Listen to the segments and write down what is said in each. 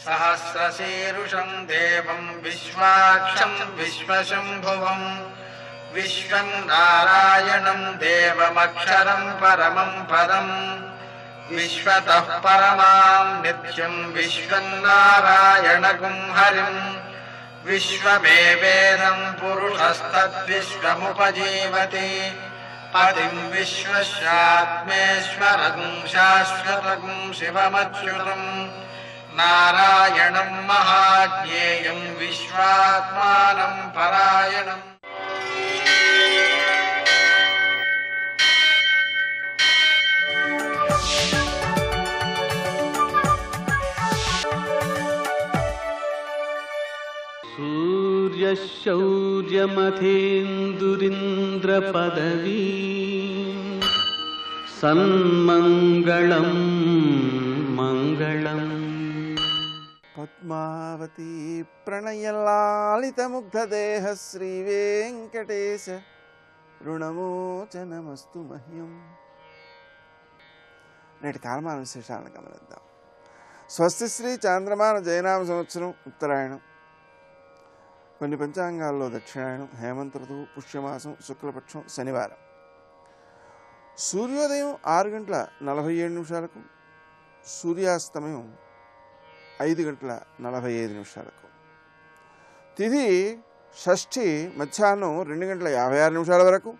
सहस्रशीर्षं देवं विश्वाक्षं विश्वशम्भुवं विश्वं नारायणं देवमक्षरं परमं पदम् विश्वतः परमां नित्यं विश्वं नारायणगुं हरिम् विश्वमेवेदं पुरुषस्तद्विश्वमुपजीवति पतिं विश्वस्यात्मेश्वरगुं शाश्वतगुं शिवमच्युतं नारायणं महाज्ञेयं विश्वात्मानं परायणम्। सूर्यशौर्यमथेन्दुरिन्द्रपदवी सन्मङ्गलं मङ्गलम्। पद्मावती प्रणयलालितमुग्धदेह श्रीवेङ्कटेश ऋणमोचनमस्तु मह्यम्। నేటి కాలమాన విశేషాలను గమనిద్దాం. స్వస్తి శ్రీ చాంద్రమాన జయనామ సంవత్సరం ఉత్తరాయణం, కొన్ని పంచాంగాల్లో దక్షిణాయనం, హేమంత ఋతువు, పుష్యమాసం, శుక్లపక్షం, శనివారం. సూర్యోదయం 6:47 సూర్యాస్తమయం 5:45. తిథి షష్ఠి మధ్యాహ్నం 2:56 వరకు.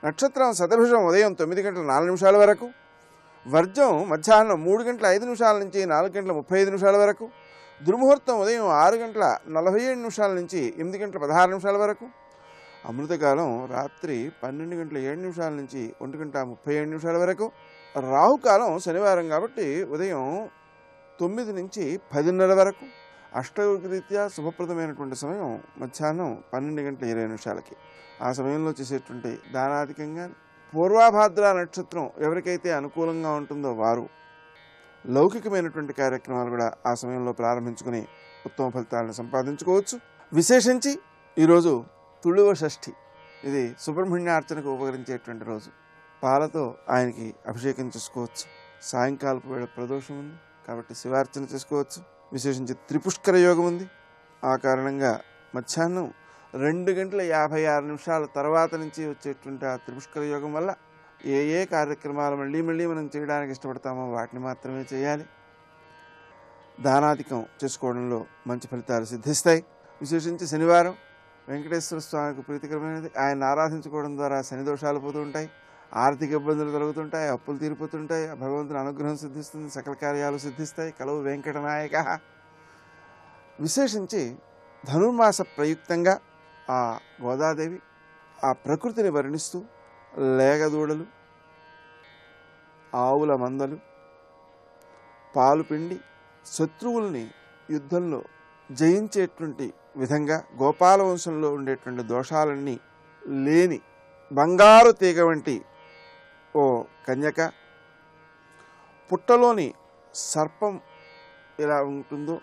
నక్షత్రం శతభిషం ఉదయం 9:04 వరకు. వర్జం మధ్యాహ్నం 3:05 నుంచి 4:35 వరకు. దుర్ముహూర్తం ఉదయం 6:47 నుంచి 8:16 వరకు. అమృతకాలం రాత్రి 12:07 నుంచి 1:37 వరకు. రాహుకాలం శనివారం కాబట్టి ఉదయం 9 నుంచి 10:30 వరకు. అష్టయోగరీత్యా శుభప్రదమైనటువంటి సమయం మధ్యాహ్నం 12:20. ఆ సమయంలో చేసేటువంటి దానాధికంగా పూర్వాభాద్ర నక్షత్రం ఎవరికైతే అనుకూలంగా ఉంటుందో వారు లౌకికమైనటువంటి కార్యక్రమాలు కూడా ఆ సమయంలో ప్రారంభించుకుని ఉత్తమ ఫలితాలను సంపాదించుకోవచ్చు. విశేషించి ఈరోజు తుళువ షష్ఠి, ఇది సుబ్రహ్మణ్యార్చనకు ఉపకరించేటువంటి రోజు. పాలతో ఆయనకి అభిషేకం చేసుకోవచ్చు. సాయంకాలపు వేళ ప్రదోషం ఉంది కాబట్టి శివార్చన చేసుకోవచ్చు. విశేషించి త్రిపుష్కర యోగం ఉంది. ఆ కారణంగా మధ్యాహ్నం 2:56 తర్వాత నుంచి వచ్చేటువంటి ఆ త్రిపుష్కర యోగం వల్ల ఏ కార్యక్రమాలు మళ్ళీ మనం చేయడానికి ఇష్టపడతామో వాటిని మాత్రమే చేయాలి. దానాధికం చేసుకోవడంలో మంచి ఫలితాలు సిద్ధిస్తాయి. విశేషించి శనివారం వెంకటేశ్వర స్వామికి ప్రీతికరమైనది. ఆయన ఆరాధించుకోవడం ద్వారా శని దోషాలు పోతూ ఉంటాయి, ఆర్థిక ఇబ్బందులు తొలగుతుంటాయి, అప్పులు తీరిపోతుంటాయి, భగవంతుని అనుగ్రహం సిద్ధిస్తుంది, సకల కార్యాలు సిద్ధిస్తాయి. కలవు వెంకటనాయక. విశేషించి ధనుర్మాస ప్రయుక్తంగా ఆ గోదాదేవి ఆ ప్రకృతిని వర్ణిస్తూ లేగదూడలు, ఆవుల మందలు, పాలు పిండి శత్రువుల్ని యుద్ధంలో జయించేటువంటి విధంగా గోపాల వంశంలో ఉండేటువంటి దోషాలన్నీ లేని బంగారు తీగ వంటి ఓ కన్యక, పుట్టలోని సర్పం ఎలా ఉంటుందో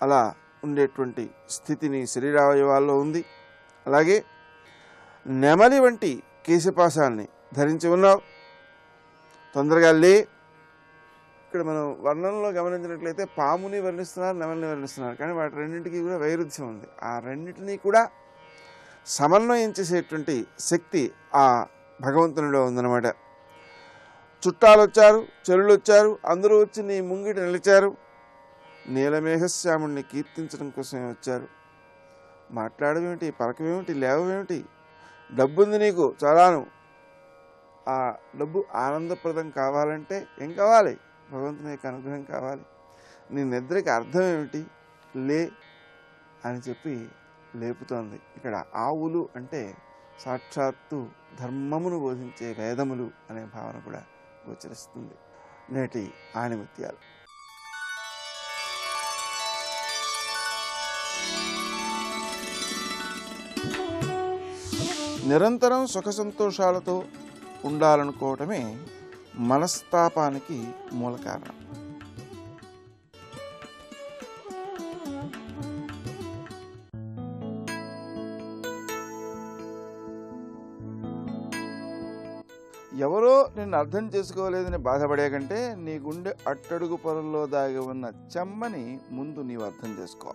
అలా ఉండేటువంటి స్థితిని శరీరావయవాల్లో ఉంది. అలాగే నెమలి వంటి కేశపాశాన్ని ధరించి ఉన్నావు, తొందరగా లే. ఇక్కడ మనం వర్ణనలో గమనించినట్లయితే పాముని వర్ణిస్తున్నారు, నెమలిని వర్ణిస్తున్నారు, కానీ వాటి రెండింటికి కూడా వైరుధ్యం ఉంది. ఆ రెండింటినీ కూడా సమన్వయం చేసేటువంటి శక్తి ఆ భగవంతునిలో ఉందన్నమాట. చుట్టాలు వచ్చారు, చెరువులు వచ్చారు, అందరూ వచ్చి నీ ముంగిట నిలిచారు. నీలమేఘశ్యాముణ్ణి కీర్తించడం కోసమే వచ్చారు. మాట్లాడమేమిటి, పలకమేమిటి, లేవమేమిటి, డబ్బుంది నీకు చాలాను. ఆ డబ్బు ఆనందప్రదం కావాలంటే ఏం కావాలి? భగవంతుని యొక్క అనుగ్రహం కావాలి. నీ నిద్రకి అర్థం ఏమిటి? లే అని చెప్పి లేపుతోంది. ఇక్కడ ఆవులు అంటే సాక్షాత్తు ధర్మమును బోధించే వేదములు అనే భావన కూడా గోచరిస్తుంది. నేటి ఆణిముత్యాలు. నిరంతరం సుఖ సంతోషాలతో ఉండాలనుకోవటమే మనస్తాపానికి మూల కారణం. ఎవరో నిన్ను అర్థం చేసుకోలేదని బాధపడే కంటే నీ గుండె అట్టడుగు పొరల్లో దాగి ఉన్న చెమ్మని ముందు నీవు అర్థం చేసుకో.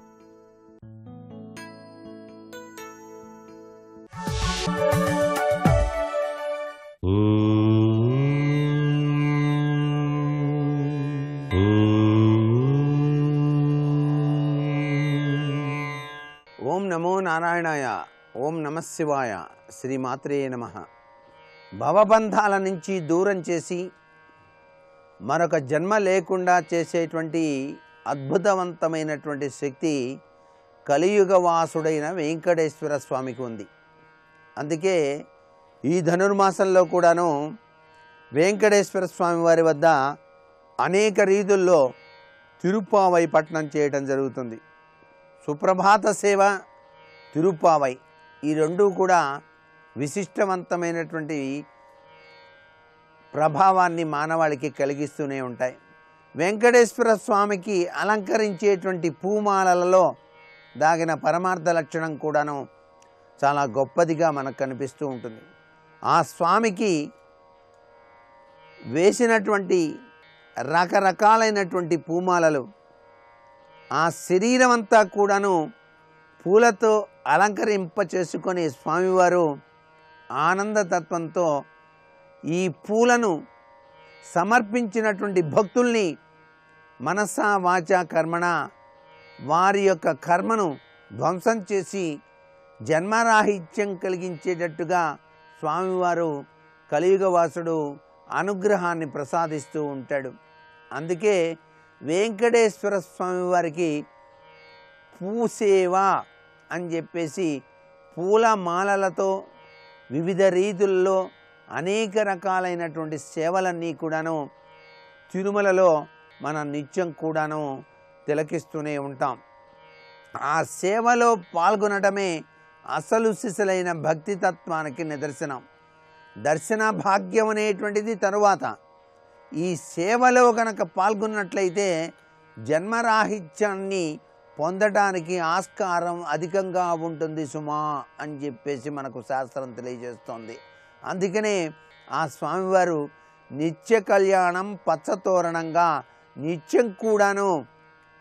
ఓం నమో నారాయణాయ. ఓం నమ శివాయ. శ్రీమాత్రే నమః. భవబంధాల నుంచి దూరం చేసి మరొక జన్మ లేకుండా చేసేటువంటి అద్భుతవంతమైనటువంటి శక్తి కలియుగవాసుడైన వెంకటేశ్వర స్వామికి ఉంది. అందుకే ఈ ధనుర్మాసంలో కూడాను వెంకటేశ్వర స్వామి వారి వద్ద అనేక రీతుల్లో తిరుప్పావై పఠనం చేయటం జరుగుతుంది. సుప్రభాత సేవ, తిరుప్పావై ఈ రెండూ కూడా విశిష్టవంతమైనటువంటి ప్రభావాన్ని మానవాళికి కలిగిస్తూనే ఉంటాయి. వెంకటేశ్వర స్వామికి అలంకరించేటువంటి పూమాలలలో దాగిన పరమార్థ లక్షణం కూడాను చాలా గొప్పదిగా మనకు కనిపిస్తూ ఉంటుంది. ఆ స్వామికి వేసినటువంటి రకరకాలైనటువంటి పూమాలలు ఆ శరీరం అంతా కూడాను పూలతో అలంకరింప చేసుకొని స్వామివారు ఆనందతత్వంతో ఈ పూలను సమర్పించినటువంటి భక్తుల్ని మనసా వాచా కర్మణ వారి యొక్క కర్మను ధ్వంసం చేసి జన్మరాహిత్యం కలిగించేటట్టుగా స్వామివారు కలియుగవాసుడు అనుగ్రహాన్ని ప్రసాదిస్తూ ఉంటాడు. అందుకే వెంకటేశ్వర స్వామి వారికి పూసేవ అని చెప్పేసి పూలమాలలతో వివిధ రీతుల్లో అనేక రకాలైనటువంటి సేవలన్నీ కూడాను తిరుమలలో మన నిత్యం కూడాను తిలకిస్తూనే ఉంటాం. ఆ సేవలో పాల్గొనడమే అసలు సిసలైన భక్తితత్వానికి నిదర్శనం. దర్శన భాగ్యం అనేటువంటిది తరువాత. ఈ సేవలో కనుక పాల్గొన్నట్లయితే జన్మరాహిత్యాన్ని పొందటానికి ఆస్కారం అధికంగా ఉంటుంది సుమా అని చెప్పేసి మనకు శాస్త్రం తెలియజేస్తోంది. అందుకనే ఆ స్వామివారు నిత్య కళ్యాణం పచ్చతోరణంగా నిత్యం కూడాను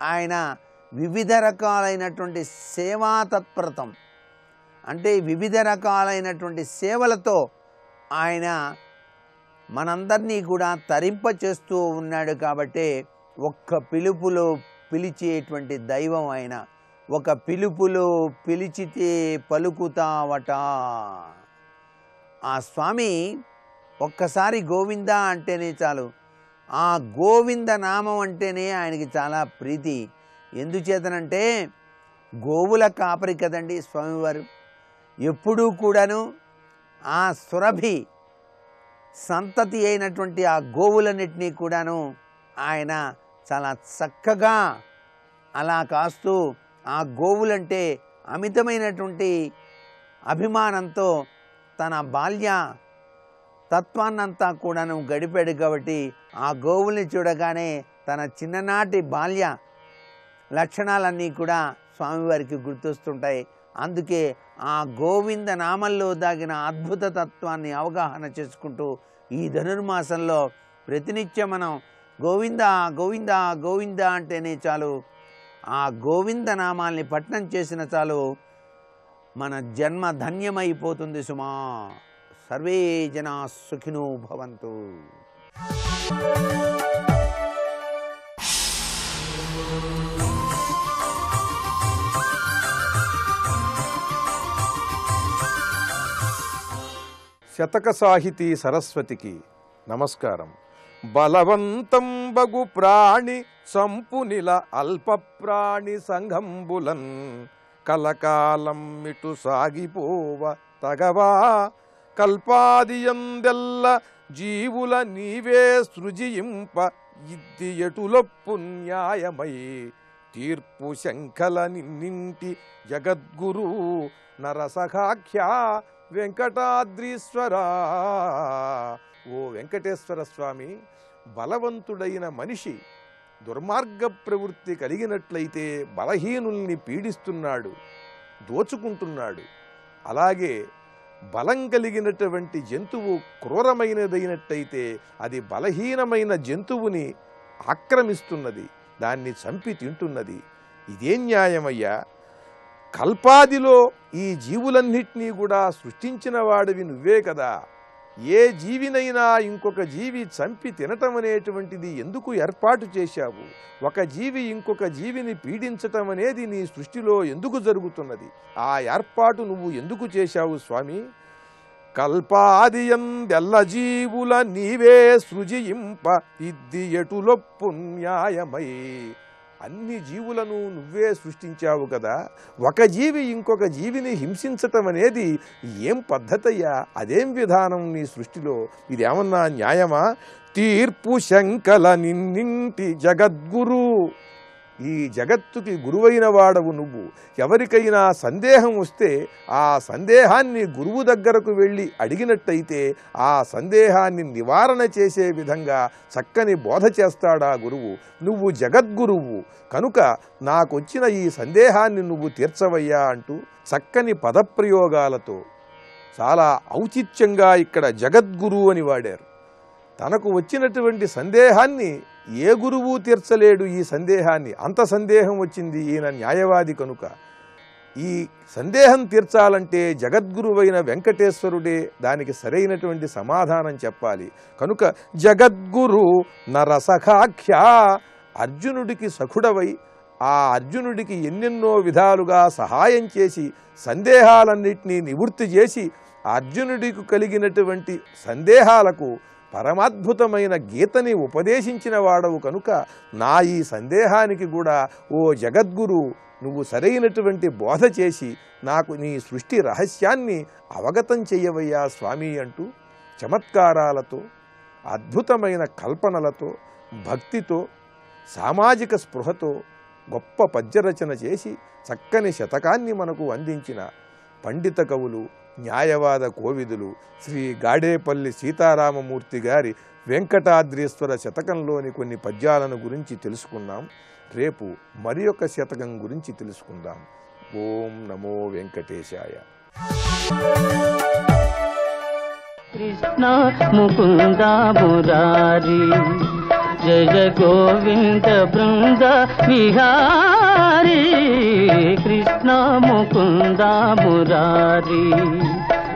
ఆయన వివిధ రకాలైనటువంటి సేవా తత్పరతం అంటే వివిధ రకాలైనటువంటి సేవలతో ఆయన మనందరినీ కూడా తరింప చేస్తూ ఉన్నాడు. కాబట్టి ఒక్క పిలుపులో పిలిచేటువంటి దైవం ఆయన. ఒక పిలుపులో పిలిచితే పలుకుతావట. ఆ స్వామి ఒక్కసారి గోవింద అంటేనే చాలు. ఆ గోవింద నామం అంటేనే ఆయనకి చాలా ప్రీతి. ఎందుచేతనంటే గోవుల కాపరి కదండి స్వామివారు. ఎప్పుడూ కూడాను ఆ సురభి సంతతి అయినటువంటి ఆ గోవులన్నిటినీ కూడాను ఆయన చాలా చక్కగా అలా కాస్తూ ఆ గోవులంటే అమితమైనటువంటి అభిమానంతో తన బాల్య తత్వాన్నంతా కూడాను గడిపాడు. కాబట్టి ఆ గోవుల్ని చూడగానే తన చిన్ననాటి బాల్య లక్షణాలన్నీ కూడా స్వామివారికి గుర్తొస్తుంటాయి. అందుకే ఆ గోవింద నామంలో దాగిన అద్భుత తత్వాన్ని అవగాహన చేసుకుంటూ ఈ ధనుర్మాసంలో ప్రతినిత్యం మనం గోవింద గోవింద గోవింద అంటేనే చాలు. ఆ గోవింద నామాల్ని పఠనం చేసిన చాలు మన జన్మ ధన్యమైపోతుంది సుమా. సర్వే జనా సుఖినో భవంతు. శతక సాహితీ సరస్వతికి నమస్కారం. బలవంతం బగు ప్రాణి సంపునిల అల్ప ప్రాణి సంఘంబులన్ కలకాలం మిటు సాగిపోవ తగవా కల్పాదియందెల్ల జీవుల నీవే సృజింప ఇద్ది ఎటులొప్పు న్యాయమై తీర్పు శంఖల నిన్నింటి జగద్గురు నరసఖాఖ్యా వెంకటాద్రీశ్వరా. ఓ వెంకటేశ్వర స్వామి, బలవంతుడైన మనిషి దుర్మార్గ ప్రవృత్తి కలిగినట్లయితే బలహీనుల్ని పీడిస్తున్నాడు, దోచుకుంటున్నాడు. అలాగే బలం కలిగినటువంటి జంతువు క్రూరమైనదైనట్టయితే అది బలహీనమైన జంతువుని ఆక్రమిస్తున్నది, దాన్ని చంపి తింటున్నది. ఇదేం న్యాయమయ్యా? కల్పాదిలో ఈ జీవులన్నిటినీ కూడా సృష్టించిన వాడివి నువ్వే కదా. ఏ జీవినైనా ఇంకొక జీవి చంపి తినటం అనేటువంటిది ఎందుకు ఏర్పాటు చేశావు? ఒక జీవి ఇంకొక జీవిని పీడించటం అనేది నీ సృష్టిలో ఎందుకు జరుగుతున్నది? ఆ ఏర్పాటు నువ్వు ఎందుకు చేశావు స్వామి? కల్పాదియందెల్ల జీవుల నీవే సృజింప ఇద్ది ఎటులొప్పు న్యాయమై. అన్ని జీవులను నువ్వే సృష్టించావు కదా, ఒక జీవి ఇంకొక జీవిని హింసించటం అనేది ఏం పద్ధతయ్యా? అదేం విధానం నీ సృష్టిలో? ఇదేమన్నా న్యాయమా? తీర్పు శంకల నిన్నింటి జగద్గురు. ఈ జగత్తుకి గురువైన వాడవు నువ్వు. ఎవరికైనా సందేహం వస్తే ఆ సందేహాన్ని గురువు దగ్గరకు వెళ్ళి అడిగినట్టయితే ఆ సందేహాన్ని నివారణ చేసే విధంగా చక్కని బోధ చేస్తాడా గురువు. నువ్వు జగద్గురువు కనుక నాకొచ్చిన ఈ సందేహాన్ని నువ్వు తీర్చవయ్యా అంటూ చక్కని పదప్రయోగాలతో చాలా ఔచిత్యంగా ఇక్కడ జగద్గురు అని వాడారు. తనకు వచ్చినటువంటి సందేహాన్ని ఏ గురువు తీర్చలేడు. ఈ సందేహాన్ని అంత సందేహం వచ్చింది ఈయన న్యాయవాది కనుక. ఈ సందేహం తీర్చాలంటే జగద్గురువైన వెంకటేశ్వరుడే దానికి సరైనటువంటి సమాధానం చెప్పాలి. కనుక జగద్గురు నరసఖాఖ్య, అర్జునుడికి సఖుడవై ఆ అర్జునుడికి ఎన్నెన్నో విధాలుగా సహాయం చేసి సందేహాలన్నింటినీ నివృత్తి చేసి అర్జునుడికి కలిగినటువంటి సందేహాలకు పరమాద్భుతమైన గీతని ఉపదేశించిన వాడవు కనుక నా ఈ సందేహానికి కూడా ఓ జగద్గురు నువ్వు సరైనటువంటి బోధ చేసి నాకు నీ సృష్టి రహస్యాన్ని అవగతం చెయ్యవయ్యా స్వామి అంటూ చమత్కారాలతో అద్భుతమైన కల్పనలతో భక్తితో సామాజిక స్పృహతో గొప్ప పద్యరచన చేసి చక్కని శతకాన్ని మనకు అందించిన పండిత కవులు న్యాయవాద కోవిదులు శ్రీ గాడేపల్లి సీతారామమూర్తి గారి వెంకటాద్రీశ్వర శతకంలోని కొన్ని పద్యాలను గురించి తెలుసుకున్నాం. రేపు మరి ఒక శతకం గురించి తెలుసుకుందాం. ఓం నమో వెంకటేశాయ. కృష్ణ ముకుంద మురారి జయ గోవింద బృంద విహారీ. కృష్ణ ముకుంద మురారి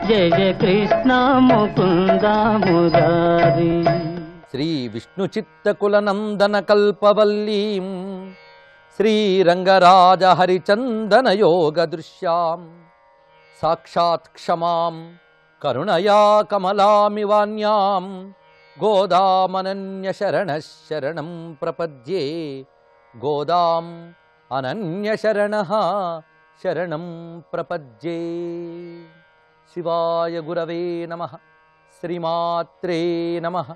జయ కృష్ణ ముకుంద మురారి. శ్రీ విష్ణు చిత్తకుల నందన కల్పవల్లీం శ్రీరంగరాజ హరిచందన యోగ దృశ్యాం సాక్షాత్ క్షమాం కరుణయా కమలామివాన్యాం గోదామనన్య శరణ శరణం ప్రపద్యే. గోదాం అనన్య శరణ శరణం ప్రపద్యే. శివాయ గురవే నమః. శ్రీమాత్రే నమః.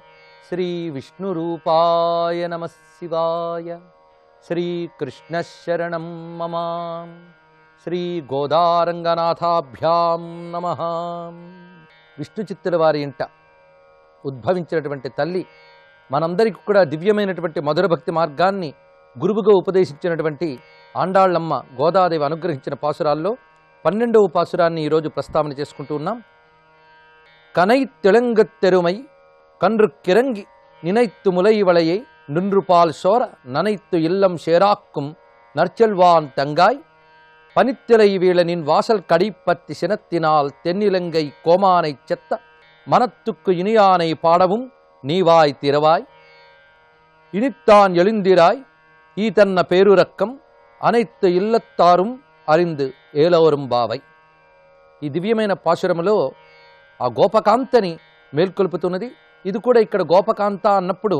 శ్రీ విష్ణురూపాయ నమః శివాయ. శ్రీకృష్ణ శరణం మమ. శ్రీ గోదారంగనాథాభ్యాం నమః. విష్ణు చిత్తుల వారి ఇంట ఉద్భవించినటువంటి తల్లి మనందరికీ కూడా దివ్యమైనటువంటి మధుర భక్తి మార్గాన్ని గురువుగా ఉపదేశించినటువంటి ఆండాళ్ళమ్మ గోదాదేవి అనుగ్రహించిన పాసురాల్లో 12వ పాసురాన్ని ఈరోజు ప్రస్తావన చేసుకుంటూ ఉన్నాం. కనై తెళంగత్తెరుమై కన్రు కిరంగి నినైత్తు ములై వளையை நின்றுபால் சோர நனைத்து இல்லம் ஷேராக்கும் நற்செல்வான் தங்காய் பனித்திரை வீழனின் வாசல் கடிப்பத்தி சினத்தினால் தென்னிலங்கை கோமானை செத்த மனத்துக்கு இனியானை பாடவும் நீவாய் திரவாய் இனித்தான் எழுந்திராய் ஈதன்ன பேருரக்கம் அனைத்து இல்லத்தாரும் அறிந்து ఏలవరం బావై. ఈ దివ్యమైన పాశురములో ఆ గోపకాంతని మేల్కొల్పుతున్నది. ఇది కూడా ఇక్కడ గోపకాంత అన్నప్పుడు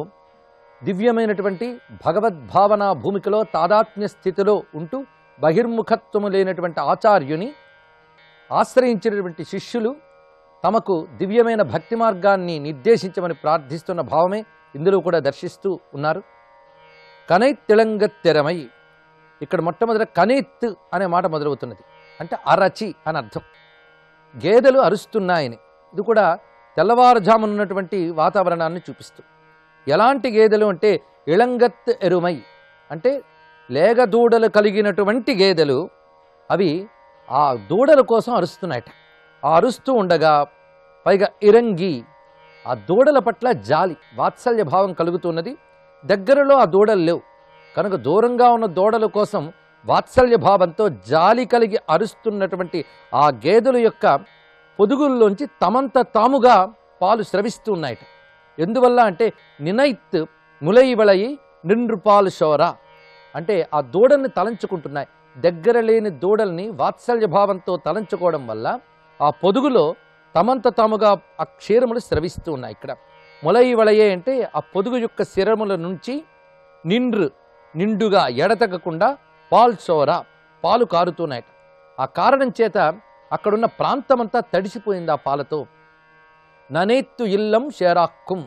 దివ్యమైనటువంటి భగవద్భావన భూమికలో తాదాత్మ్య స్థితిలో ఉంటూ బహిర్ముఖత్వము లేనటువంటి ఆచార్యుని ఆశ్రయించినటువంటి శిష్యులు తమకు దివ్యమైన భక్తి మార్గాన్ని నిర్దేశించమని ప్రార్థిస్తున్న భావమే ఇందులో కూడా దర్శిస్తూ ఉన్నారు. కనైత్ తెళంగత్తెరమై, ఇక్కడ మొట్టమొదట కనైత్ అనే మాట మొదలవుతున్నది. అంటే అరచి అని అర్థం. గేదెలు అరుస్తున్నాయని. ఇది కూడా తెల్లవారుజామునున్నటువంటి వాతావరణాన్ని చూపిస్తూ. ఎలాంటి గేదెలు అంటే ఇళంగత్ ఎరుమై, అంటే లేగ దూడలు కలిగినటువంటి గేదెలు. అవి ఆ దూడల కోసం అరుస్తున్నాయట. ఆ అరుస్తూ ఉండగా పైగా ఇరంగి ఆ దూడల పట్ల జాలి వాత్సల్య భావం కలుగుతున్నది. దగ్గరలో ఆ దూడలు లేవు కనుక దూరంగా ఉన్న దూడల కోసం వాత్సల్య భావంతో జాలి కలిగి అరుస్తున్నటువంటి ఆ గేదెల యొక్క పొదుగుల్లోంచి తమంత తాముగా పాలు స్రవిస్తూ ఉన్నాయట. ఎందువల్ల అంటే నినైత్ ములైవళయి నిండ్రు పాలు శోర అంటే ఆ దూడల్ని తలంచుకుంటున్నాయి. దగ్గర లేని దూడల్ని వాత్సల్య భావంతో తలంచుకోవడం వల్ల ఆ పొదుగులో తమంత తాముగా ఆ క్షీరములు స్రవిస్తూ ఉన్నాయి. ఇక్కడ ములైవళయే అంటే ఆ పొదుగు యొక్క శిరముల నుంచి నిండుగా ఎడతెగకుండా పాల్ శోర పాలు కారుతున్నాయట. ఆ కారణం చేత అక్కడున్న ప్రాంతమంతా తడిసిపోయింది ఆ పాలతో. ననేత్తు ఇల్లం షేరాక్కుం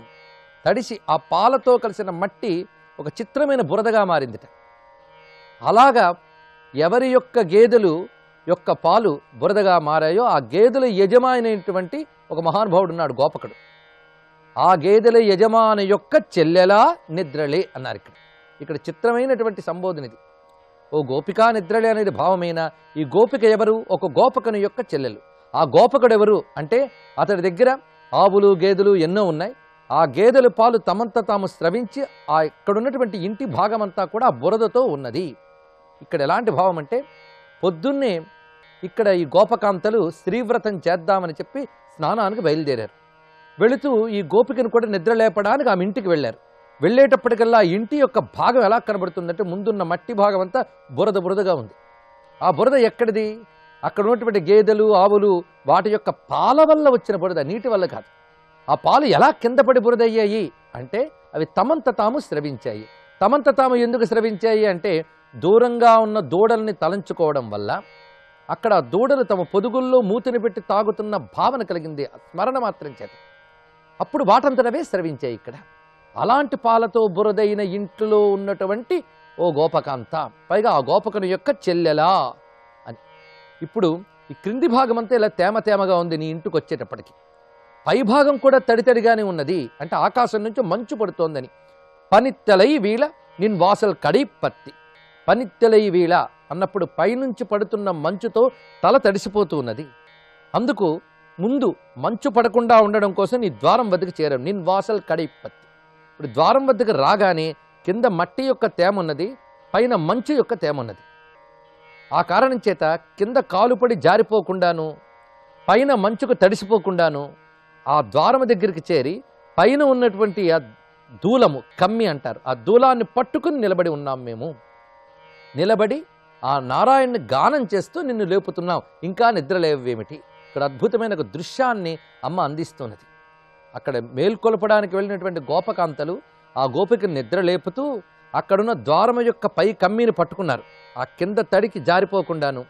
తడిసి ఆ పాలతో కలిసిన మట్టి ఒక చిత్రమైన బురదగా మారిందిట. అలాగా ఎవరి యొక్క గేదెలు యొక్క పాలు బురదగా మారాయో ఆ గేదెల యజమానైనటువంటి ఒక మహానుభావుడు ఉన్నాడు గోపకుడు. ఆ గేదెల యజమాని యొక్క చెల్లెలా నిద్రలే అన్నారు. ఇక్కడ చిత్రమైనటువంటి సంబోధన ఇది. ఓ గోపికా నిద్రలే అనేది భావమైన ఈ గోపిక ఎవరు? ఒక గోపకుని యొక్క చెల్లెలు. ఆ గోపకుడు ఎవరు అంటే అతడి దగ్గర ఆవులు గేదెలు ఎన్నో ఉన్నాయి. ఆ గేదెల పాలు తమంత తాము స్రవించి ఆ ఇక్కడున్నటువంటి ఇంటి భాగమంతా కూడా ఆ బురదతో ఉన్నది. ఇక్కడ ఎలాంటి భావం అంటే పొద్దున్నే ఇక్కడ ఈ గోపకాంతలు స్త్రీవ్రతం చేద్దామని చెప్పి స్నానానికి బయలుదేరారు. వెళుతూ ఈ గోపికను కూడా నిద్ర లేపడానికి ఆమె ఇంటికి వెళ్ళారు. వెళ్ళేటప్పటికల్లా ఆ ఇంటి యొక్క భాగం ఎలా కనబడుతుందంటే ముందున్న మట్టి భాగం అంతా బురదగా ఉంది. ఆ బురద ఎక్కడిది? అక్కడ ఉన్నటువంటి గేదెలు ఆవులు వాటి యొక్క పాల వల్ల వచ్చిన బురద, నీటి వల్ల కాదు. ఆ పాలు ఎలా కింద పడి బురదయ్యాయి అంటే అవి తమంత తాము స్రవించాయి. తమంత తాము ఎందుకు స్రవించాయి అంటే దూరంగా ఉన్న దూడల్ని తలంచుకోవడం వల్ల అక్కడ దూడలు తమ పొదుగుల్లో మూతిని పెట్టి తాగుతున్న భావన కలిగింది స్మరణ మాత్రం చేత. అప్పుడు వాటంతటవే స్రవించాయి. ఇక్కడ అలాంటి పాలతో బురదైన ఇంట్లో ఉన్నటువంటి ఓ గోపకాంత, పైగా ఆ గోపకుని యొక్క చెల్లెలా అని. ఇప్పుడు ఈ క్రింది భాగం అంతా ఇలా తేమగా ఉంది నీ ఇంటికి వచ్చేటప్పటికి. పై భాగం కూడా తడితడిగానే ఉన్నది అంటే ఆకాశం నుంచి మంచు పడుతోందని. పనిత్తెలై వీళ నిన్ వాసల్ కడీపత్తి. పనిత్తెలై వీళ అన్నప్పుడు పైనుంచి పడుతున్న మంచుతో తల తడిసిపోతూ ఉన్నది. అందుకు ముందు మంచు పడకుండా ఉండడం కోసం నీ ద్వారం వద్దకు చేరాం. నిన్ వాసల్ కడీపత్తి. ఇప్పుడు ద్వారం వద్దకు రాగానే కింద మట్టి యొక్క తేమ ఉన్నది, పైన మంచు యొక్క తేమ ఉన్నది. ఆ కారణం చేత కింద కాలుపడి జారిపోకుండాను పైన మంచుకు తడిసిపోకుండాను ఆ ద్వారము దగ్గరికి చేరి పైన ఉన్నటువంటి ఆ దూలము కమ్మి అంటారు, ఆ దూలాన్ని పట్టుకుని నిలబడి ఉన్నాం మేము. నిలబడి ఆ నారాయణ్ని గానం చేస్తూ నిన్ను లేపుతున్నాం, ఇంకా నిద్రలేవేమిటి? ఇక్కడ అద్భుతమైన ఒక దృశ్యాన్ని అమ్మ అందిస్తున్నది. అక్కడ మేల్కొల్పడానికి వెళ్ళినటువంటి గోపకాంతలు ఆ గోపికను నిద్ర లేపుతూ అక్కడున్న ద్వారము యొక్క పై కమ్మిని పట్టుకున్నారు. ఆ కింద తడికి జారిపోకుండాను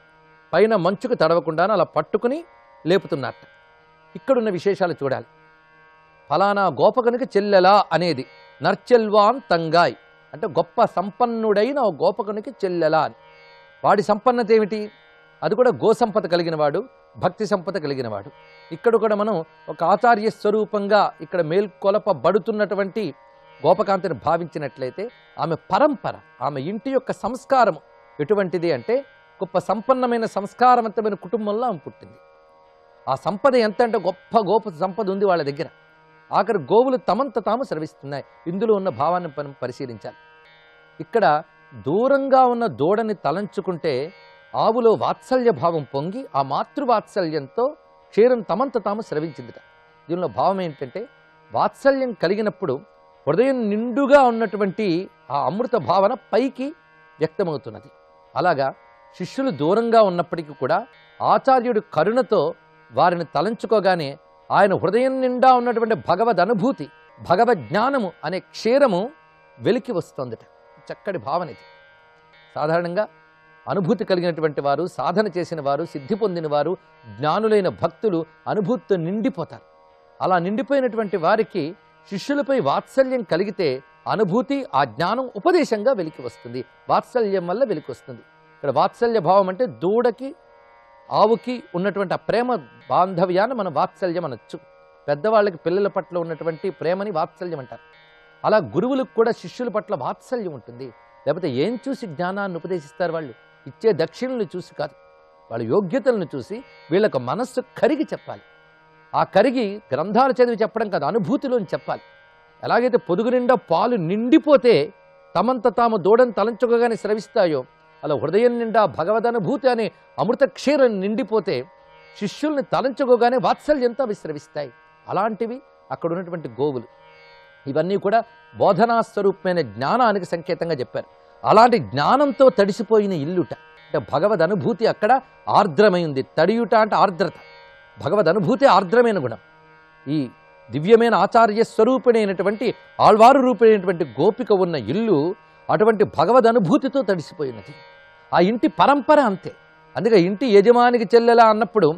పైన మంచుకు తడవకుండాను అలా పట్టుకుని లేపుతున్నట్ట. ఇక్కడున్న విశేషాలు చూడాలి. ఫలానా గోపకునికి చెల్లెలా అనేది నర్చెల్వాన్ తంగాయ్ అంటే గొప్ప సంపన్నుడైన ఓ గోపకునికి చెల్లెలా అని. వాడి సంపన్నత ఏమిటి? అది కూడా గోసంపద కలిగిన వాడు, భక్తి సంపద కలిగిన వాడు. ఇక్కడ కూడా మనం ఒక ఆచార్య స్వరూపంగా ఇక్కడ మేల్కొలపబడుతున్నటువంటి గోపకాంతని భావించినట్లయితే ఆమె పరంపర, ఆమె ఇంటి యొక్క సంస్కారం ఎటువంటిది అంటే గొప్ప సంపన్నమైన సంస్కారవంతమైన కుటుంబంలో ఆమె పుట్టింది. ఆ సంపద ఎంత అంటే గొప్ప సంపద ఉంది వాళ్ళ దగ్గర. ఆఖరి గోవులు తమంత తాము స్రవిస్తున్నాయి. ఇందులో ఉన్న భావాన్ని మనం పరిశీలించాలి. ఇక్కడ దూరంగా ఉన్న దూడని తలంచుకుంటే ఆవులో వాత్సల్య భావం పొంగి ఆ మాతృవాత్సల్యంతో క్షీరం తమంత తాము స్రవించిందిట. దీనిలో భావం ఏంటంటే వాత్సల్యం కలిగినప్పుడు హృదయం నిండుగా ఉన్నటువంటి ఆ అమృత భావన పైకి వ్యక్తమవుతున్నది. అలాగా శిష్యులు దూరంగా ఉన్నప్పటికీ కూడా ఆచార్యుడి కరుణతో వారిని తలంచుకోగానే ఆయన హృదయం నిండా ఉన్నటువంటి భగవద్ అనుభూతి, భగవద్ జ్ఞానము అనే క్షీరము వెలికి వస్తోందిట. చక్కటి భావన ఇది. సాధారణంగా అనుభూతి కలిగినటువంటి వారు, సాధన చేసిన వారు, సిద్ధి పొందిన వారు, జ్ఞానులైన భక్తులు అనుభూతితో నిండిపోతారు. అలా నిండిపోయినటువంటి వారికి శిష్యులపై వాత్సల్యం కలిగితే అనుభూతి, ఆ జ్ఞానం ఉపదేశంగా వెలికి వస్తుంది. వాత్సల్యం వల్ల వెలికి వస్తుంది. ఇక్కడ వాత్సల్య భావం అంటే దూడకి ఆవుకి ఉన్నటువంటి ఆ ప్రేమ బాంధవ్యాన్ని మనం వాత్సల్యం అనొచ్చు. పెద్దవాళ్ళకి పిల్లల పట్ల ఉన్నటువంటి ప్రేమని వాత్సల్యం అంటారు. అలా గురువులకు కూడా శిష్యుల పట్ల వాత్సల్యం ఉంటుంది. లేకపోతే ఏం చూసి జ్ఞానాన్ని ఉపదేశిస్తారు? వాళ్ళు ఇచ్చే దక్షిణలు చూసి కాదు. వాళ్ళ యోగ్యతలను చూసి వీళ్ళకు మనస్సు కరిగి చెప్పాలి. ఆ కరిగి గ్రంథాలు చదివి చెప్పడం కాదు, అనుభూతిలోని చెప్పాలి. ఎలాగైతే పొదుగు నిండా పాలు నిండిపోతే తమంత తాము దూడను తలంచుకోగానే స్రవిస్తాయో, అలా హృదయం నిండా భగవదనుభూతి అనే అమృత క్షీరం నిండిపోతే శిష్యుల్ని తలంచుకోగానే వాత్సల్యంతో అవి స్రవిస్తాయి. అలాంటివి అక్కడ ఉన్నటువంటి గోవులు. ఇవన్నీ కూడా బోధనా స్వరూపమైన జ్ఞానానికి సంకేతంగా చెప్పారు. అలాంటి జ్ఞానంతో తడిసిపోయిన ఇల్లుట అంటే భగవద్ అనుభూతి అక్కడ ఆర్ద్రమైంది. తడియుట అంటే ఆర్ద్రత. భగవద్ అనుభూతి ఆర్ద్రమైన గుణం. ఈ దివ్యమైన ఆచార్య స్వరూపిణైనటువంటి ఆళ్వారు రూపమైనటువంటి గోపిక ఉన్న ఇల్లు అటువంటి భగవద్ అనుభూతితో తడిసిపోయినది. ఆ ఇంటి పరంపర అంతే. అందుకే ఇంటి యజమానికి చెల్లెలా అన్నప్పుడు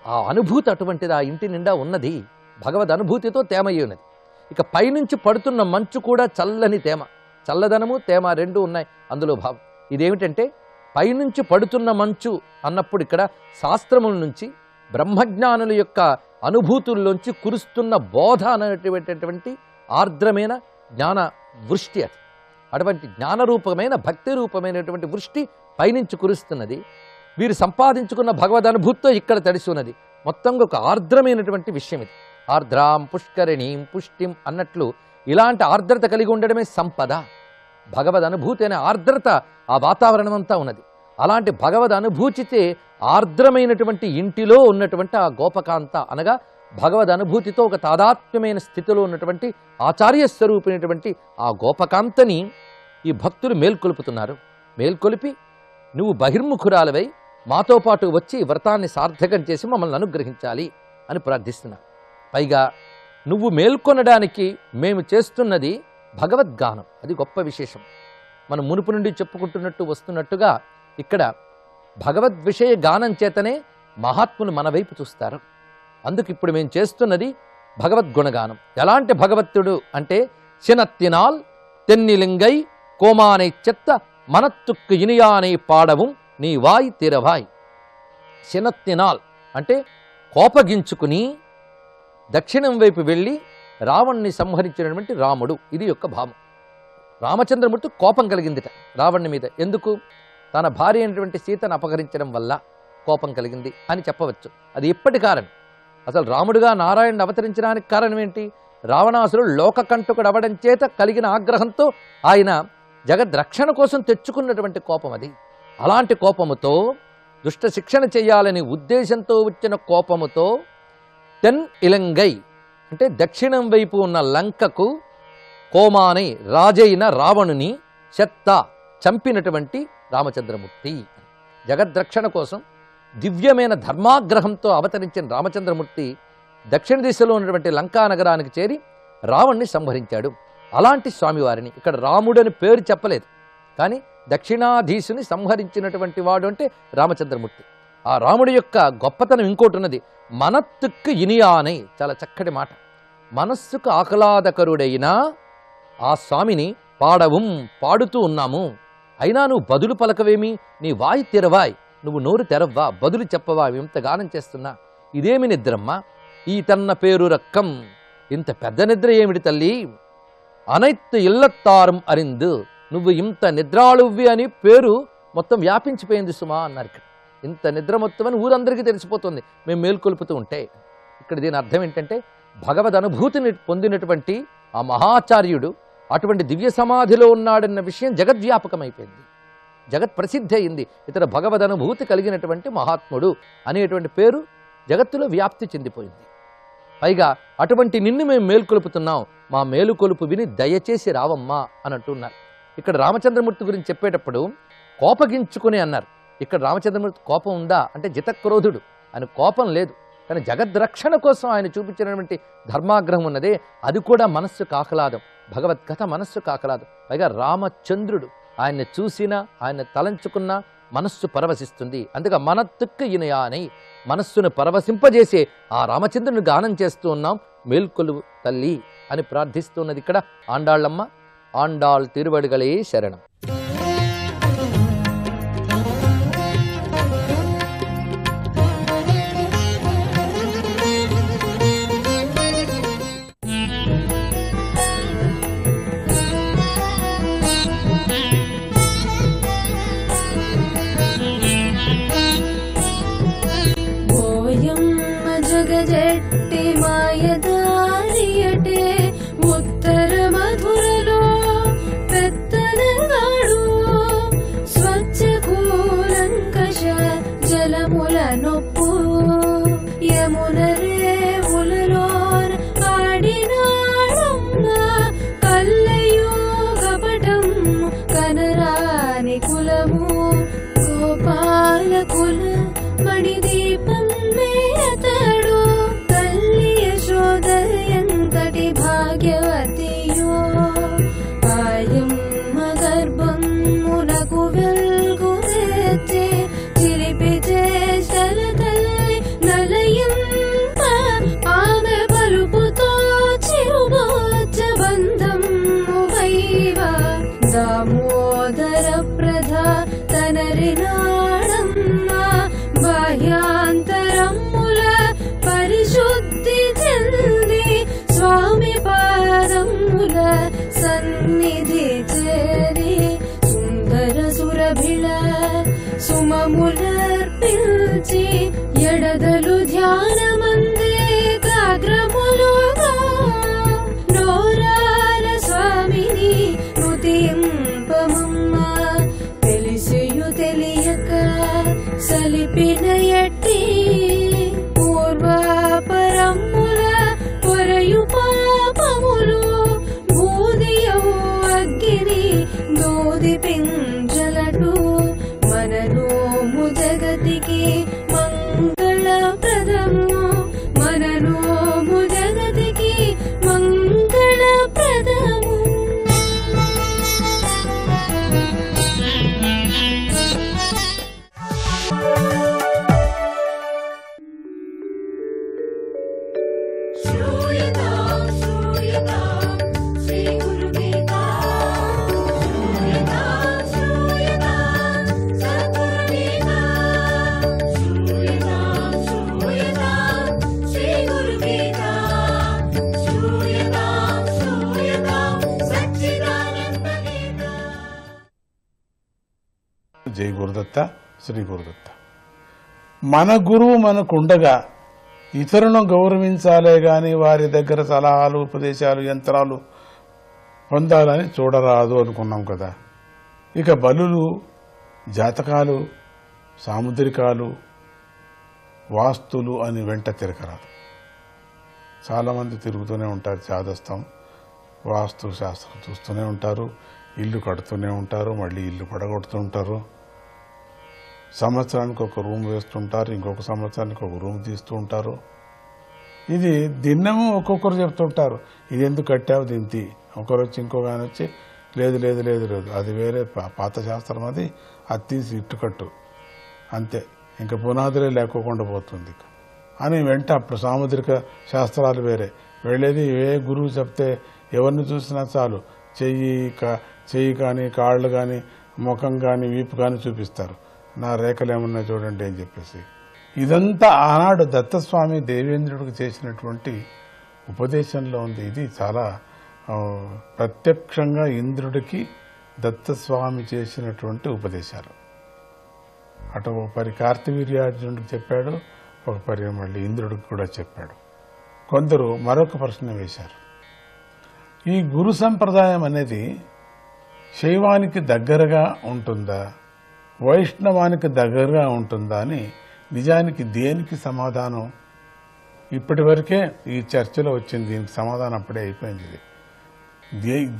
ఆ అనుభూతి అటువంటిది ఆ ఇంటి నిండా ఉన్నది. భగవద్ అనుభూతితో తేమయ్యి ఉన్నది. ఇక పైనుంచి పడుతున్న మంచు కూడా చల్లని తేమ, చల్లదనము తేమ రెండు ఉన్నాయి అందులో భావం. ఇదేమిటంటే పైనుంచి పడుతున్న మంచు అన్నప్పుడు ఇక్కడ శాస్త్రముల నుంచి బ్రహ్మజ్ఞానుల యొక్క అనుభూతుల్లోంచి కురుస్తున్న బోధ అనేటటువంటి ఆర్ద్రమైన జ్ఞాన వృష్టి అది. అటువంటి జ్ఞానరూపమైన భక్తి రూపమైనటువంటి వృష్టి పైనుంచి కురుస్తున్నది. వీరు సంపాదించుకున్న భగవద్ అనుభూతితో ఇక్కడ తడిసి ఉన్నది. మొత్తంగా ఒక ఆర్ద్రమైనటువంటి విషయం ఇది. ఆర్ద్రాం పుష్కరిణీం పుష్టిం అన్నట్లు ఇలాంటి ఆర్ద్రత కలిగి ఉండడమే సంపద. భగవద్ అనుభూతి అనే ఆర్ద్రత ఆ వాతావరణం అంతా ఉన్నది. అలాంటి భగవద్ అనుభూతితే ఆర్ద్రమైనటువంటి ఇంటిలో ఉన్నటువంటి ఆ గోపకాంత అనగా భగవద్ అనుభూతితో ఒక తాదాత్మ్యమైన స్థితిలో ఉన్నటువంటి ఆచార్య స్వరూపినటువంటి ఆ గోపకాంతని ఈ భక్తులు మేల్కొలుపుతున్నారు. మేల్కొలిపి నువ్వు బహిర్ముఖురాలవై మాతో పాటు వచ్చి వ్రతాన్ని సార్థకం చేసి మమ్మల్ని అనుగ్రహించాలి అని ప్రార్థిస్తున్నారు. పైగా నువ్వు మేల్కొనడానికి మేము చేస్తున్నది భగవద్గానం. అది గొప్ప విశేషం. మనం మునుపు నుండి చెప్పుకుంటున్నట్టు వస్తున్నట్టుగా ఇక్కడ భగవద్ విషయ గానం చేతనే మహాత్ములు మన వైపు చూస్తారు. అందుకు ఇప్పుడు మేము చేస్తున్నది భగవద్గుణగానం. ఎలాంటి భగవత్తుడు అంటే చినత్తినాల్ తెన్నిలింగై కోమానై చెత్త మనత్తుక్కు ఇనియానై పాడவும் నీ వాయ్ తిరవాయ్. చినత్తినాల్ అంటే కోపగించుకుని దక్షిణం వైపు వెళ్ళి రావణ్ణి సంహరించినటువంటి రాముడు. ఇది యొక్క భావం. రామచంద్రమూర్తి కోపం కలిగిందిట రావణ్ణి మీద. ఎందుకు? తన భార్య అయినటువంటి సీతను అపహరించడం వల్ల కోపం కలిగింది అని చెప్పవచ్చు. అది ఇప్పటి కారణం. అసలు రాముడుగా నారాయణుడు అవతరించడానికి కారణం ఏంటి? రావణాసురుడు లోకకంటకుడు అవడం చేత కలిగిన ఆగ్రహంతో ఆయన జగద్రక్షణ కోసం తెచ్చుకున్నటువంటి కోపం అది. అలాంటి కోపముతో దుష్ట శిక్షణ చేయాలని ఉద్దేశంతో వచ్చిన కోపముతో తెన్ ఇలంగై అంటే దక్షిణం వైపు ఉన్న లంకకు కోమానై రాజైన రావణుని చెత్త చంపినటువంటి రామచంద్రమూర్తి. జగద్రక్షణ కోసం దివ్యమైన ధర్మాగ్రహంతో అవతరించిన రామచంద్రమూర్తి దక్షిణ దిశలో ఉన్నటువంటి లంకా నగరానికి చేరి రావణ్ణి సంహరించాడు. అలాంటి స్వామివారిని ఇక్కడ రాముడని పేరు చెప్పలేదు, కానీ దక్షిణాధీశుని సంహరించినటువంటి వాడు అంటే రామచంద్రమూర్తి. ఆ రాముడి యొక్క గొప్పతనం ఇంకోటి ఉన్నది. మనత్తుక్కు ఇనియానై, చాలా చక్కటి మాట. మనస్సుకు ఆహ్లాదకరుడైన ఆ స్వామిని పాడుతూ ఉన్నాము. అయినా నువ్వు బదులు పలకవేమి? నీ వాయి తెరవాయ్, నువ్వు నోరు తెరవ్వా, బదులు చెప్పవా? ఇంత గానం చేస్తున్నా ఇదేమి నిద్రమ్మా? ఈ తన్న పేరు రక్కం, ఇంత పెద్ద నిద్ర ఏమిటి తల్లి? అనైత్తు ఇల్లత్తారం అరిందు, నువ్వు ఇంత నిద్రాళువ్వి అని పేరు మొత్తం వ్యాపించిపోయింది సుమా అన్నారు. ఇక్కడ ఇంత నిద్ర మొత్తం అని ఊరందరికీ తెలిసిపోతుంది మేము మేల్కొల్పుతూ ఉంటే. ఇక్కడ దీని అర్థం ఏంటంటే భగవద్ అనుభూతిని పొందినటువంటి ఆ మహాచార్యుడు అటువంటి దివ్య సమాధిలో ఉన్నాడన్న విషయం జగద్వ్యాపకమైపోయింది, జగత్ ప్రసిద్ధి అయింది. ఇతర భగవద్ అనుభూతి కలిగినటువంటి మహాత్ముడు అనేటువంటి పేరు జగత్తులో వ్యాప్తి చెందిపోయింది. పైగా అటువంటి నిన్ను మేము మేల్కొలుపుతున్నాం, మా మేలుకొలుపు విని దయచేసి రావమ్మా అని అంటున్నారు. ఇక్కడ రామచంద్రమూర్తి గురించి చెప్పేటప్పుడు కోపగించుకుని అన్నారు. ఇక్కడ రామచంద్రమూర్తి కోపం ఉందా అంటే జితక్రోధుడు, ఆయన కోపం లేదు. కానీ జగద్రక్షణ కోసం ఆయన చూపించినటువంటి ధర్మాగ్రహం ఉన్నదే, అది కూడా మనస్సుకు ఆహ్లాదం. భగవద్గత మనస్సుకు ఆహ్లాదం. పైగా రామచంద్రుడు, ఆయన్ని చూసినా ఆయన తలంచుకున్నా మనస్సు పరవశిస్తుంది. అందుకే మనత్తుక్కు ఇనయానై, మనస్సును పరవశింపజేసే ఆ రామచంద్రుని గానం చేస్తూ ఉన్నాం. మేల్కొలువు తల్లి అని ప్రార్థిస్తున్నది ఇక్కడ ఆండాళ్ళమ్మ. ఆండాళ్ తిరువడిగలే శరణం. సుమములర్పించి ఎడదలు ధ్యానమందే కాగ్రములుగా నోరార స్వామిని నుతింపమమ్మ తెలిసియు తెలియక సలిపిన ఎట్టి పూర్వాపరమ్ముల పొరయు పాపములు బూదియవు అగ్గిని దూది పింజలటు మననోము జగతికి మంగళప్రదము మననోము జగతికి మంగళప్రదము జై గురుదత్త, శ్రీ గురుదత్త. మన గురువు మనకుండగా ఇతరులను గౌరవించాలే గాని వారి దగ్గర సలహాలు ఉపదేశాలు యంత్రాలు పొందాలని చూడరాదు అనుకున్నాం కదా. ఇక బలులు జాతకాలు సాముద్రికాలు వాస్తులు అని వెంట తిరగరాదు. చాలామంది తిరుగుతూనే ఉంటారు. చాదస్తం వాస్తు శాస్త్రం చూస్తూనే ఉంటారు, ఇల్లు కడుతూనే ఉంటారు, మళ్ళీ ఇల్లు పడగొడుతూ ఉంటారు. సంవత్సరానికి ఒక రూమ్ వేస్తుంటారు, ఇంకొక సంవత్సరానికి ఒక రూమ్ తీస్తూ ఉంటారు. ఇది దిన్నము ఒక్కొక్కరు చెప్తుంటారు, ఇది ఎందుకు కట్టావు దీంతి. ఒకరు వచ్చి ఇంకొక ఆయన వచ్చి లేదు లేదు లేదు లేదు అది వేరే పాత శాస్త్రం, అది తీసి ఇట్టుకట్టు అంతే, ఇంకా పునాదులే లేకోకుండా పోతుంది అని వెంట అప్పుడు సాముద్రిక శాస్త్రాలు వేరే వెళ్ళేది. ఏ గురువు చెప్తే ఎవరిని చూసినా చాలు చెయ్యి కానీ కాళ్ళు కానీ ముఖం కానీ వీపు కానీ చూపిస్తారు. నా రేఖలు ఏమన్నా చూడండి అని చెప్పేసి. ఇదంతా ఆనాడు దత్తస్వామి దేవేంద్రుడికి చేసినటువంటి ఉపదేశంలో ఉంది. ఇది చాలా ప్రత్యక్షంగా ఇంద్రుడికి దత్తస్వామి చేసినటువంటి ఉపదేశాలు. అటు ఒక పరి కార్తవీర్యార్జునుడికి చెప్పాడు, ఒక పరి మళ్ళీ ఇంద్రుడికి కూడా చెప్పాడు. కొందరు మరొక ప్రశ్న వేశారు, ఈ గురు సంప్రదాయం అనేది శైవానికి దగ్గరగా ఉంటుందా, వైష్ణవానికి దగ్గరగా ఉంటుందా అని. నిజానికి దేనికి సమాధానం ఇప్పటి వరకే ఈ చర్చలో వచ్చింది. దీనికి సమాధానం అప్పుడే అయిపోయింది.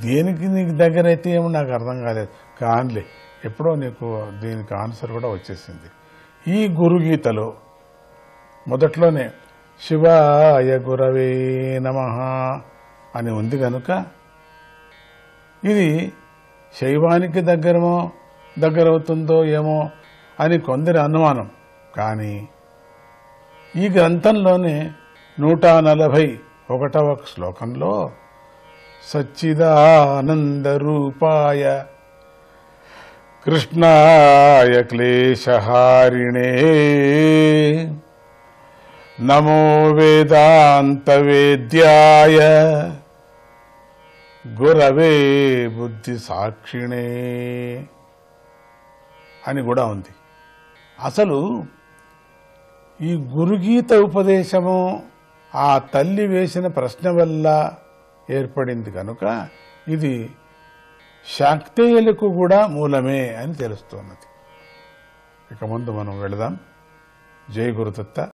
దేనికి నీకు దగ్గర అయితే ఏమో నాకు అర్థం కాలేదు, కానిలే ఎప్పుడో నీకు దీనికి ఆన్సర్ కూడా వచ్చేసింది. ఈ గురుగీతలో మొదట్లోనే శివాయ గురవే నమః అని ఉంది కనుక ఇది శైవానికి దగ్గరవుతుందో ఏమో అని కొందరి అనుమానం. కానీ ఈ గ్రంథంలోనే 141వ శ్లోకంలో సచ్చిదానంద రూపాయ కృష్ణాయ క్లేశహారిణే నమో వేదాంత వేద్యాయ గురవే బుద్ధి సాక్షిణే అని కూడా ఉంది. అసలు ఈ గురుగీత ఉపదేశము ఆ తల్లి వేసిన ప్రశ్న వల్ల ఏర్పడింది కనుక ఇది శాక్తేయులకు కూడా మూలమే అని తెలుస్తున్నది. ఇక ముందు మనం వెళదాం. జై గురుదత్త.